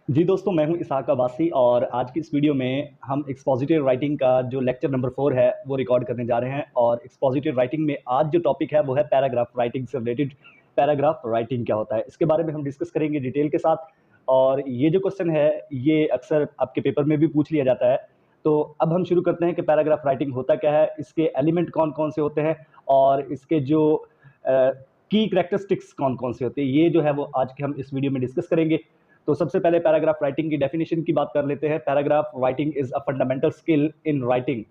जी दोस्तों, मैं हूं इसहाक अब्बासी और आज की इस वीडियो में हम एक्सपोजिटिव राइटिंग का जो लेक्चर नंबर 4 है वो रिकॉर्ड करने जा रहे हैं। और एक्सपोजिटिव राइटिंग में आज जो टॉपिक है वो है पैराग्राफ राइटिंग से रिलेटेड। पैराग्राफ राइटिंग क्या होता है इसके बारे में हम डिस्कस करेंगे डिटेल के साथ। और ये जो क्वेश्चन है ये अक्सर आपके पेपर में भी पूछ लिया जाता है। तो अब हम शुरू करते हैं कि पैराग्राफ राइटिंग होता क्या है, इसके एलिमेंट कौन कौन से होते हैं और इसके जो की करेक्टरिस्टिक्स कौन कौन से होते हैं, ये जो है वो आज के हम इस वीडियो में डिस्कस करेंगे। तो सबसे पहले पैराग्राफ राइटिंग की डेफिनेशन की बात कर लेते हैं। Paragraph writing is a fundamental skill in writing.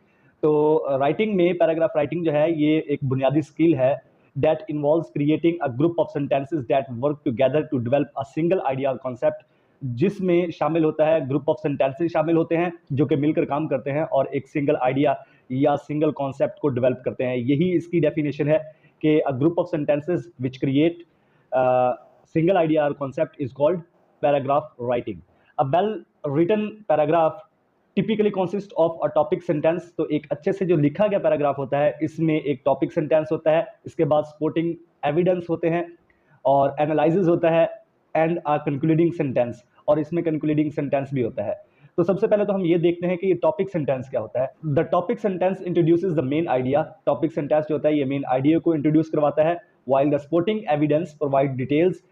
तो राइटिंग में पैराग्राफ राइटिंग जो है ये एक बुनियादी स्किल है that involves creating a group of sentences that work together to develop a single idea और कॉन्सेप्ट, जिसमें शामिल होता है ग्रुप ऑफ सेंटेंसेस शामिल होते हैं जो कि मिलकर काम करते हैं और एक सिंगल आइडिया या सिंगल कॉन्सेप्ट को डेवलप करते हैं। यही इसकी डेफिनेशन है कि a group of sentences which create single idea और concept is called paragraph writing. A well written paragraph typically consists of a topic sentence। तो एक अच्छे से जो लिखा गया पैराग्राफ होता है इसमें एक टॉपिक सेंटेंस होता है, इसके बाद सपोर्टिंग एविडेंस होते हैं और एनालिसिस होता है एंड अ कंक्लूडिंग सेंटेंस, और इसमें कंक्लूडिंग सेंटेंस भी होता है। तो सबसे पहले तो हम ये देखते हैं कि टॉपिक सेंटेंस क्या होता है। The topic sentence introduces the main idea. Topic sentence जो होता है ये मेन आइडिया को इंट्रोड्यूस करवाता है, while the supporting evidence provide details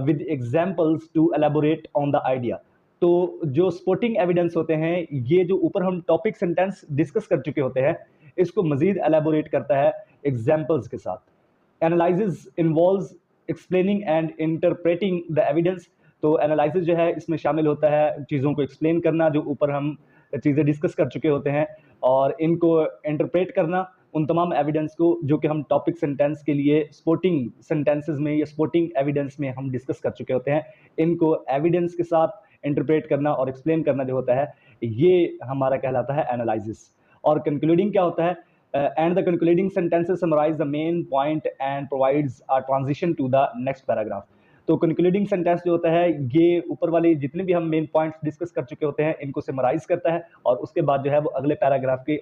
with examples to elaborate on the idea। तो जो सपोर्टिंग एविडेंस होते हैं ये जो ऊपर हम टॉपिक सेंटेंस डिस्कस कर चुके होते हैं इसको मजीद एलेबोरेट करता है एग्जाम्पल्स के साथ। Analysis involves explaining and interpreting the evidence. तो एनालिसिस जो है इसमें शामिल होता है चीज़ों को एक्सप्लेन करना, जो ऊपर हम चीज़ें डिस्कस कर चुके होते हैं, और इनको इंटरप्रेट करना उन तमाम एविडेंस को जो कि हम टॉपिक सेंटेंस के लिए स्पोर्टिंग सेंटेंसेस में या स्पोर्टिंग एविडेंस में हम डिस्कस कर चुके होते हैं। इनको एविडेंस के साथ इंटरप्रेट करना और एक्सप्लेन करना जो होता है ये हमारा कहलाता है एनालिसिस। और कंक्लूडिंग क्या होता है, and the concluding sentences summarise the main point and provides a transition to the next paragraph. तो कंक्लूडिंग सेंटेंस जो होता है ये ऊपर वाले जितने भी हम मेन पॉइंट्स डिस्कस कर चुके होते हैं इनको समराइज करता है और उसके बाद जो है वो अगले पैराग्राफ के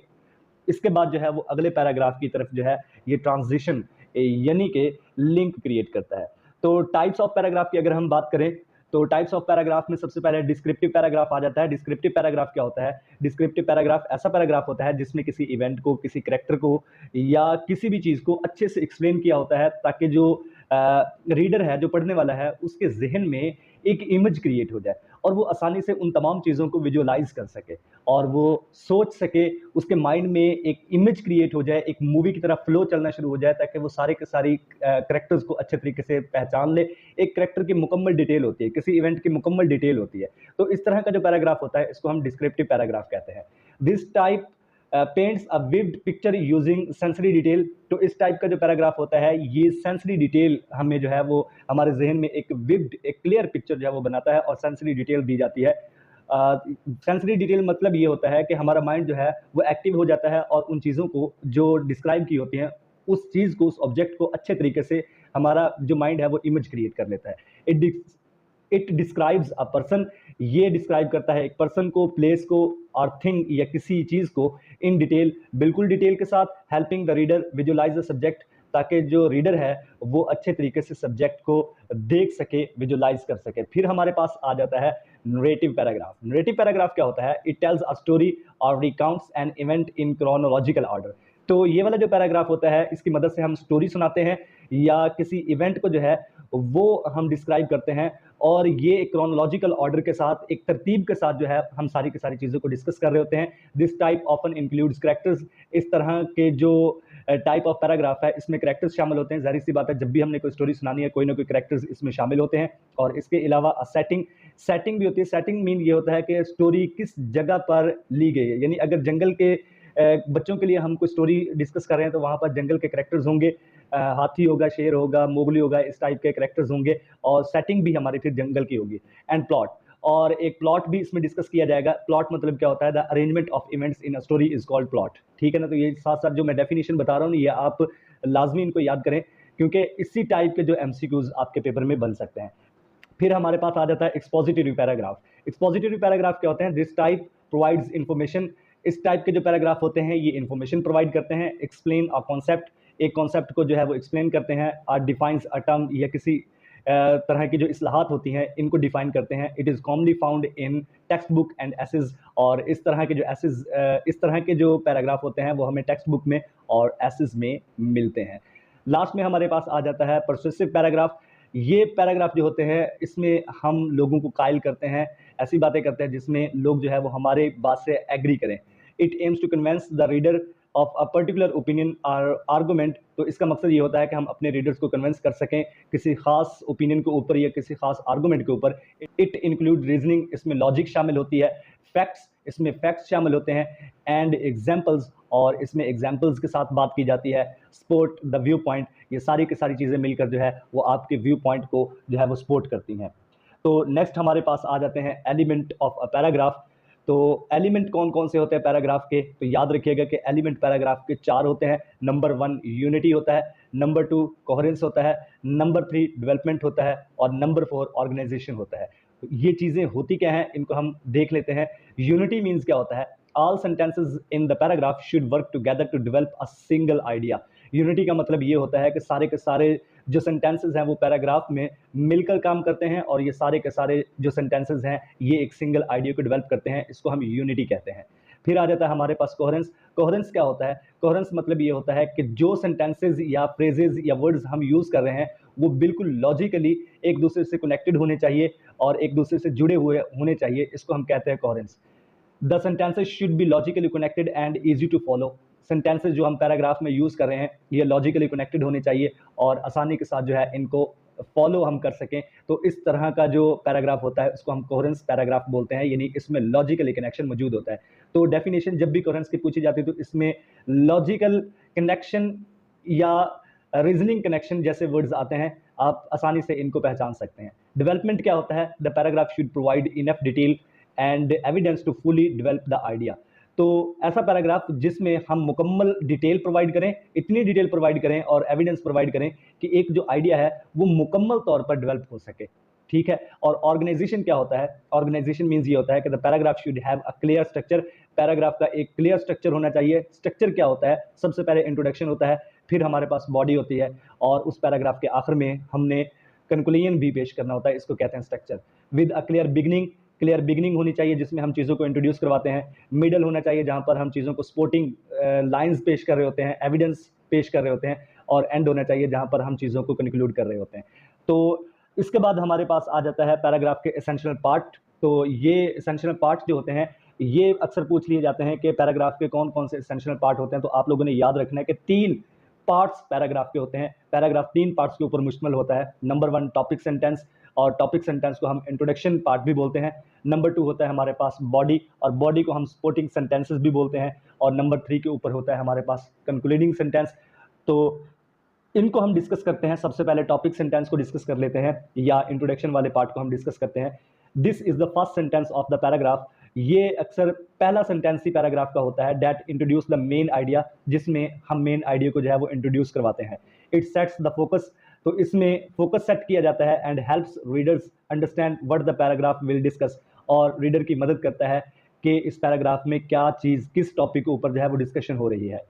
इसके बाद जो है वो अगले पैराग्राफ की तरफ जो है ये ट्रांजिशन यानी कि लिंक क्रिएट करता है। तो टाइप्स ऑफ पैराग्राफ की अगर हम बात करें तो टाइप्स ऑफ पैराग्राफ में सबसे पहले डिस्क्रिप्टिव पैराग्राफ आ जाता है। डिस्क्रिप्टिव पैराग्राफ क्या होता है? डिस्क्रिप्टिव पैराग्राफ ऐसा पैराग्राफ होता है जिसमें किसी इवेंट को, किसी करेक्टर को या किसी भी चीज़ को अच्छे से एक्सप्लेन किया होता है ताकि जो रीडर है, जो पढ़ने वाला है, उसके जहन में एक इमेज क्रिएट हो जाए और वो आसानी से उन तमाम चीज़ों को विजुअलाइज कर सके और वो सोच सके, उसके माइंड में एक इमेज क्रिएट हो जाए, एक मूवी की तरह फ्लो चलना शुरू हो जाए ताकि वो सारे के सारी करेक्टर्स को अच्छे तरीके से पहचान ले। एक करेक्टर की मुकम्मल डिटेल होती है, किसी इवेंट की मुकम्मल डिटेल होती है। तो इस तरह का जो पैराग्राफ होता है इसको हम डिस्क्रिप्टिव पैराग्राफ कहते हैं। This type paints a vivid picture using sensory detail. तो इस टाइप का जो पैराग्राफ होता है ये सेंसरी डिटेल हमें जो है वो हमारे जहन में एक विविड, एक क्लियर पिक्चर जो है वो बनाता है और सेंसरी डिटेल दी जाती है। सेंसरी डिटेल मतलब ये होता है कि हमारा माइंड जो है वो एक्टिव हो जाता है और उन चीज़ों को जो डिस्क्राइब की होती हैं उस चीज़ को, उस ऑब्जेक्ट को अच्छे तरीके से हमारा जो माइंड है वो इमेज क्रिएट कर लेता है। It describes a person. ये डिस्क्राइब करता है एक पर्सन को, प्लेस को और थिंग या किसी चीज़ को इन डिटेल, बिल्कुल डिटेल के साथ, helping the reader visualise the subject, ताकि जो रीडर है वो अच्छे तरीके से सब्जेक्ट को देख सके, विजुअलाइज कर सके। फिर हमारे पास आ जाता है नरेटिव पैराग्राफ। नरेटिव पैराग्राफ क्या होता है? इट टेल्स अ स्टोरी और recounts an event in chronological order. तो ये वाला जो पैराग्राफ होता है इसकी मदद से हम स्टोरी सुनाते हैं या किसी इवेंट को जो है वो हम डिस्क्राइब करते हैं और ये एक क्रोनोलॉजिकल ऑर्डर के साथ, एक तरतीब के साथ जो है हम सारी की सारी चीज़ों को डिस्कस कर रहे होते हैं। This type often includes characters. इस तरह के जो टाइप ऑफ पैराग्राफ है इसमें कैरेक्टर्स शामिल होते हैं। जाहिर सी बात है जब भी हमने कोई स्टोरी सुनानी है कोई ना कोई कैरेक्टर्स इसमें शामिल होते हैं। और इसके अलावा सेटिंग भी होती है। सेटिंग मीन ये होता है कि स्टोरी किस जगह पर ली गई है, यानी अगर जंगल के बच्चों के लिए हम कोई स्टोरी डिस्कस कर रहे हैं तो वहाँ पर जंगल के कैरेक्टर्स होंगे, हाथी होगा, शेर होगा, मोगली होगा, इस टाइप के कैरेक्टर्स होंगे और सेटिंग भी हमारी फिर जंगल की होगी। एंड प्लॉट, और एक प्लॉट भी इसमें डिस्कस किया जाएगा। प्लॉट मतलब क्या होता है? The arrangement of events in a story is called plot. ठीक है ना? तो ये साथ साथ जो मैं डेफिनेशन बता रहा हूँ ये आप लाजमी इनको याद करें क्योंकि इसी टाइप के जो एमसीक्यूज आपके पेपर में बन सकते हैं। फिर हमारे पास आ जाता है एक्सपोजिटरी पैराग्राफ। एक्सपोजिटरी पैराग्राफ क्या होते हैं? This type provides information. इस टाइप के जो पैराग्राफ होते हैं ये इंफॉर्मेशन प्रोवाइड करते हैं। एक्सप्लेन अ कॉन्सेप्ट, एक कॉन्सेप्ट को जो है वो एक्सप्लेन करते हैं। डिफाइंस अ टर्म, या किसी तरह की जो इस्लाहात होती हैं इनको डिफाइन करते हैं। It is commonly found in textbook and essays, और इस तरह के जो एसेज, इस तरह के जो पैराग्राफ होते हैं वो हमें टेक्स्ट बुक में और एसेज में मिलते हैं। लास्ट में हमारे पास आ जाता है परसुएसिव पैराग्राफ। ये पैराग्राफ जो होते हैं इसमें हम लोगों को कायल करते हैं, ऐसी बातें करते हैं जिसमें लोग जो है वो हमारे बात से एग्री करें। It aims to convince the reader of a particular opinion और आर्गूमेंट। तो इसका मकसद ये होता है कि हम अपने रीडर्स को कन्विंस कर सकें किसी खास ओपिनियन के ऊपर या किसी खास आर्गूमेंट के ऊपर। इट इंक्लूड रीजनिंग, इसमें लॉजिक शामिल होती है, फैक्ट्स, इसमें फैक्ट्स शामिल होते हैं, एंड एग्जाम्पल्स, और इसमें एग्जाम्पल्स के साथ बात की जाती है, सपोर्ट द व्यू पॉइंट। ये सारी की सारी चीज़ें मिलकर जो है वो आपके व्यू पॉइंट को जो है वो सपोर्ट करती हैं। तो नेक्स्ट हमारे पास आ जाते हैं एलिमेंट ऑफ अ पैराग्राफ। तो एलिमेंट कौन कौन से होते हैं पैराग्राफ के, तो याद रखिएगा कि एलिमेंट पैराग्राफ के 4 होते हैं। नंबर 1 यूनिटी होता है, नंबर 2 कोहेरेंस होता है, नंबर 3 डेवलपमेंट होता है, और नंबर 4 ऑर्गेनाइजेशन होता है। तो ये चीज़ें होती क्या हैं, इनको हम देख लेते हैं। यूनिटी मीन्स क्या होता है, all sentences in the paragraph should work together to develop a single idea. Unity का मतलब ये होता है कि सारे के सारे जो सेंटेंसेज हैं वो पैराग्राफ में मिलकर काम करते हैं, और ये सारे के सारे जो सेंटेंसेज हैं ये एक सिंगल आइडिया को डेवलप करते हैं, इसको हम यूनिटी कहते हैं। फिर आ जाता है हमारे पास कोहेरेंस। कोहेरेंस क्या होता है, कोहेरेंस मतलब ये होता है कि जो सेंटेंसेज या फ्रेजेज या वर्ड्स हम यूज़ कर रहे हैं वो बिल्कुल लॉजिकली एक दूसरे से कनेक्टेड होने चाहिए और एक दूसरे से जुड़े हुए होने चाहिए, इसको हम कहते हैं coherence. The sentences should be logically connected and easy to follow. Sentences जो हम पैराग्राफ में यूज़ कर रहे हैं ये लॉजिकली कनेक्टेड होने चाहिए और आसानी के साथ जो है इनको फॉलो हम कर सकें। तो इस तरह का जो पैराग्राफ होता है उसको हम कोहेरेंस पैराग्राफ बोलते हैं, यानी इसमें लॉजिकली कनेक्शन मौजूद होता है। तो डेफिनेशन जब भी कोहेरेंस की पूछी जाती है तो इसमें लॉजिकल कनेक्शन या रीजनिंग कनेक्शन जैसे वर्ड्स आते हैं, आप आसानी से इनको पहचान सकते हैं। डेवलपमेंट क्या होता है, the paragraph should provide enough detail and evidence to fully develop the idea. तो ऐसा पैराग्राफ जिसमें हम मुकम्मल डिटेल प्रोवाइड करें, इतनी डिटेल प्रोवाइड करें और एविडेंस प्रोवाइड करें कि एक जो आइडिया है वो मुकम्मल तौर पर डेवलप हो सके, ठीक है। और ऑर्गेनाइजेशन क्या होता है, ऑर्गेनाइजेशन मीन्स ये होता है कि the paragraph should have a clear structure. Paragraph का एक क्लियर स्ट्रक्चर होना चाहिए। स्ट्रक्चर क्या होता है, सबसे पहले इंट्रोडक्शन होता है, फिर हमारे पास बॉडी होती है, और उस पैराग्राफ के आखिर में हमने कंक्लूजन भी पेश करना होता है, इसको कहते हैं structure. With a clear beginning, clear beginning होनी चाहिए जिसमें हम चीज़ों को इंट्रोड्यूस करवाते हैं। मिडल होना चाहिए जहाँ पर हम चीज़ों को सपोर्टिंग लाइंस पेश कर रहे होते हैं, एविडेंस पेश कर रहे होते हैं, और एंड होना चाहिए जहाँ पर हम चीज़ों को कंक्लूड कर रहे होते हैं। तो इसके बाद हमारे पास आ जाता है पैराग्राफ के एसेंशियल पार्ट। तो ये एसेंशियल पार्ट जो होते हैं ये अक्सर पूछ लिए जाते हैं कि पैराग्राफ के कौन कौन से एसेंशियल पार्ट होते हैं। तो आप लोगों ने याद रखना है कि 3 पार्ट्स पैराग्राफ के होते हैं। पैराग्राफ 3 पार्ट्स के ऊपर मुश्तमिल होता है। नंबर 1 टॉपिक सेंटेंस, और टॉपिक सेंटेंस को हम इंट्रोडक्शन पार्ट भी बोलते हैं। नंबर 2 होता है हमारे पास बॉडी, और बॉडी को हम सपोर्टिंग सेंटेंसेस भी बोलते हैं। और नंबर 3 के ऊपर होता है हमारे पास कंक्लूडिंग सेंटेंस। तो इनको हम डिस्कस करते हैं। सबसे पहले टॉपिक सेंटेंस को डिस्कस कर लेते हैं, या इंट्रोडक्शन वाले पार्ट को हम डिस्कस करते हैं। This is the first sentence of the paragraph. ये अक्सर पहला सेंटेंस ही पैराग्राफ का होता है। That introduce the main idea, जिसमें हम मेन आइडिया को जो है वो इंट्रोड्यूस करवाते हैं। इट सेट्स द फोकस, तो इसमें फोकस सेट किया जाता है। And helps readers understand what the paragraph will discuss, और रीडर की मदद करता है कि इस पैराग्राफ में क्या चीज़, किस टॉपिक के ऊपर जो है वो डिस्कशन हो रही है।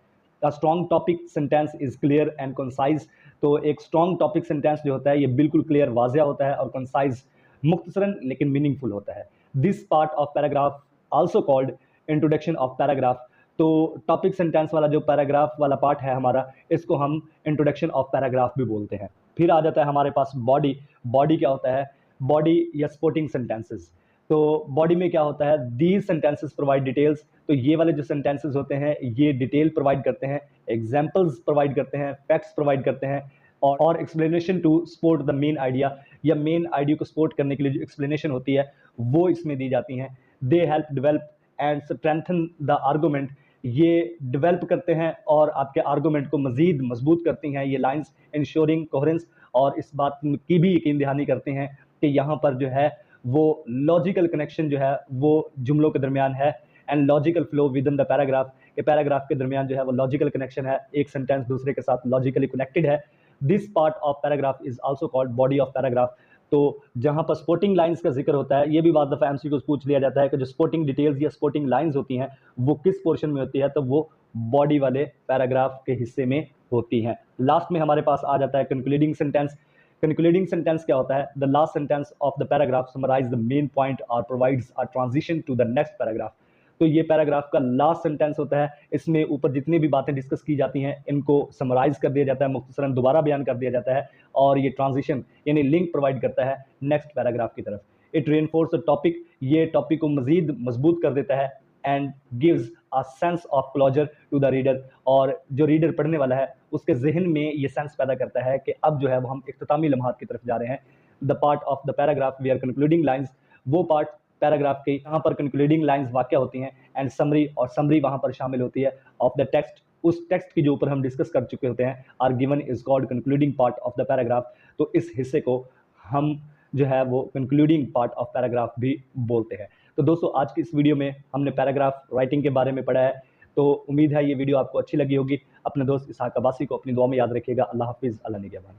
A strong topic sentence is clear and concise। तो एक strong topic sentence जो होता है ये बिल्कुल क्लियर, वाज़िया होता है, और concise, मुख्तसरन लेकिन मीनिंगफुल होता है। This part of paragraph also called introduction of paragraph। तो टॉपिक सेंटेंस वाला जो पैराग्राफ वाला पार्ट है हमारा, इसको हम इंट्रोडक्शन ऑफ पैराग्राफ भी बोलते हैं। फिर आ जाता है हमारे पास बॉडी। बॉडी क्या होता है, बॉडी या सपोर्टिंग सेंटेंसेस। तो बॉडी में क्या होता है, दीज सेंटेंसेस प्रोवाइड डिटेल्स। तो ये वाले जो सेंटेंसेस होते हैं ये डिटेल प्रोवाइड करते हैं, एग्जाम्पल्स प्रोवाइड करते हैं, फैक्ट्स प्रोवाइड करते हैं, और explanation to support the main idea, या मेन आइडिया को सपोर्ट करने के लिए जो एक्सप्लेनेशन होती है वो इसमें दी जाती हैं। They help develop and strengthen the argument. ये डेवलप करते हैं और आपके आर्गूमेंट को मज़ीद मजबूत करती हैं ये लाइंस, इंश्योरिंग कोहेरेंस, और इस बात की भी यकीन दहानी करते हैं कि यहाँ पर जो है वो लॉजिकल कनेक्शन जो है वो जुमलों के दरमियान है, and logical flow with in the paragraph, के पैराग्राफ के दरमियान जो है वो लॉजिकल कनेक्शन है, एक सेंटेंस दूसरे के साथ लॉजिकली कनेक्टेड है। This part of paragraph is also called body of paragraph. तो जहाँ पर स्पोर्टिंग लाइंस का जिक्र होता है, ये भी बाद दफ़ा एमसीक्यू को पूछ लिया जाता है कि जो स्पोर्टिंग डिटेल्स या स्पोर्टिंग लाइंस होती हैं वो किस पोर्शन में होती है, तो वो बॉडी वाले पैराग्राफ के हिस्से में होती हैं। लास्ट में हमारे पास आ जाता है कंक्लूडिंग सेंटेंस। कंक्लूडिंग सेंटेंस क्या होता है? The last sentence of the paragraph summarise the main point और provides a transition to the next paragraph. तो ये पैराग्राफ का लास्ट सेंटेंस होता है। इसमें ऊपर जितनी भी बातें डिस्कस की जाती हैं इनको समराइज कर दिया जाता है, मुख्तसरन दोबारा बयान कर दिया जाता है, और ये ट्रांजिशन यानी लिंक प्रोवाइड करता है नेक्स्ट पैराग्राफ की तरफ। इट रेनफोर्स द टॉपिक, ये टॉपिक को मजीद मजबूत कर देता है, and gives a sense of closure to the reader, और जो रीडर पढ़ने वाला है उसके जहन में ये सेंस पैदा करता है कि अब जो है वो हम इख्तितामी लम्हात की तरफ जा रहे हैं। The part of the paragraph we are concluding lines, वो पार्ट पैराग्राफ के यहाँ पर कंक्लूडिंग लाइन्स वाक़या होती हैं, एंड समरी, और समरी वहाँ पर शामिल होती है ऑफ द टेक्स्ट, उस टेक्स्ट की जो ऊपर हम डिस्कस कर चुके होते हैं, are given is called concluding part of the paragraph. तो इस हिस्से को हम जो है वो कंक्लूडिंग पार्ट ऑफ पैराग्राफ भी बोलते हैं। तो दोस्तों आज की इस वीडियो में हमने पैराग्राफ राइटिंग के बारे में पढ़ा है। तो उम्मीद है ये वीडियो आपको अच्छी लगी होगी। अपने दोस्त इसहाक अब्बासी को अपनी दुआ में याद रखिएगा। अल्लाह हाफिज़, अल्लाह निगहबान।